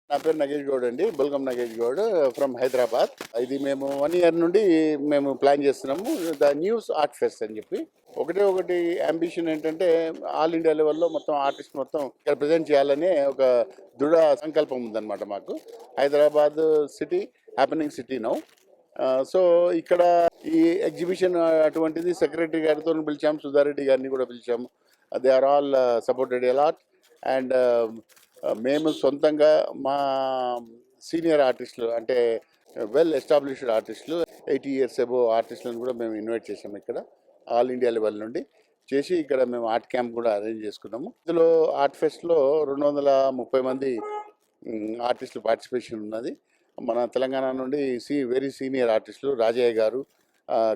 నా పేరు నగేష్ గౌడ్ అండి. బుల్గం నగేష్ గౌడ్ ఫ్రమ్ హైదరాబాద్. ఇది మేము 1 ఇయర్ నుండి మేము ప్లాన్ చేస్తున్నాము. ద న్యూస్ ఆర్ట్ ఫెస్ట్ అని చెప్పి. ఒకటి అంబిషన్ ఏంటంటే ఆల్ ఇండియా లెవెల్లో మొత్తం ఆర్టిస్ట్ మొత్తం ఇక్కడ ప్రజెంట్ చేయాలనే ఒక దృఢ సంకల్పం ఉందన్నమాట మాకు. Hyderabad city happening city now. So ఇక్కడ ఈ ఎగ్జిబిషన్ అటువంటిది సెక్రటరీ గారితో పిలిచాము, సుధారెడ్డి గారిని కూడా పిలిచాము. They are all supported a lot. And మేము సొంతంగా మా సీనియర్ ఆర్టిస్టులు అంటే వెల్ ఎస్టాబ్లిష్డ్ ఆర్టిస్టులు 80 years అబో ఆర్టిస్టులను కూడా మేము ఇన్వైట్ చేసాము. ఇక్కడ ఆల్ ఇండియా లెవెల్ నుండి చేసి ఇక్కడ మేము ఆర్ట్ క్యాంప్ కూడా అరేంజ్ చేసుకున్నాము. ఇందులో ఆర్ట్ ఫెస్ట్లో 230 మంది ఆర్టిస్టులు పార్టిసిపేషన్ ఉన్నది. మన తెలంగాణ నుండి వెరీ సీనియర్ ఆర్టిస్టులు రాజయ్య గారు,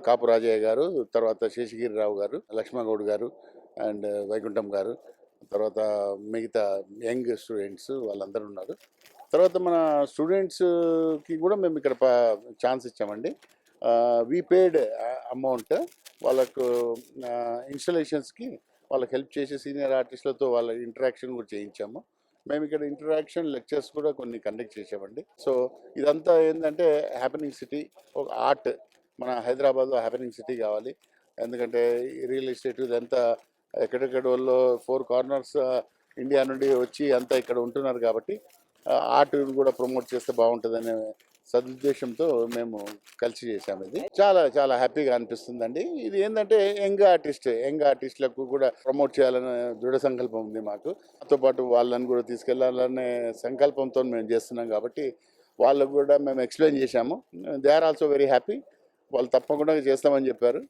కాపు రాజయ్య గారు, తర్వాత శేషగిరిరావు గారు, లక్ష్మణగౌడ్ గారు అండ్ వైకుంఠం గారు, తర్వాత మిగతా యంగ్ స్టూడెంట్స్ వాళ్ళందరూ ఉన్నారు. తర్వాత మన స్టూడెంట్స్కి కూడా మేము ఇక్కడ ఛాన్స్ ఇచ్చామండి. వీ పేడ్ అమౌంట్ వాళ్ళకు ఇన్స్టలేషన్స్కి వాళ్ళకి హెల్ప్ చేసి సీనియర్ ఆర్టిస్టులతో వాళ్ళ ఇంటరాక్షన్ కూడా చేయించాము. మేము ఇక్కడ ఇంటరాక్షన్ లెక్చర్స్ కూడా కొన్ని కండక్ట్ చేసామండి. సో ఇదంతా ఏంటంటే హ్యాపెనింగ్ సిటీ, ఒక ఆర్ట్ మన హైదరాబాద్లో హ్యాపెనింగ్ సిటీ కావాలి. ఎందుకంటే రియల్ ఎస్టేట్ ఇదంతా ఎక్కడెక్కడ వాళ్ళు 4 కార్నర్స్ ఇండియా నుండి వచ్చి అంతా ఇక్కడ ఉంటున్నారు కాబట్టి ఆర్ట్ కూడా ప్రమోట్ చేస్తే బాగుంటుందనే సదుద్దేశంతో మేము కలిసి చేసాము. ఇది చాలా చాలా హ్యాపీగా అనిపిస్తుందండి. ఇది ఏంటంటే యంగ్ ఆర్టిస్టులకు కూడా ప్రమోట్ చేయాలనే దృఢ సంకల్పం ఉంది మాకు. దాంతో పాటు వాళ్ళని కూడా తీసుకెళ్లాలనే సంకల్పంతో మేము చేస్తున్నాం కాబట్టి వాళ్ళకు కూడా మేము ఎక్స్ప్లెయిన్ చేశాము. They are also very happy. వాళ్ళు తప్పకుండా చేస్తామని చెప్పారు.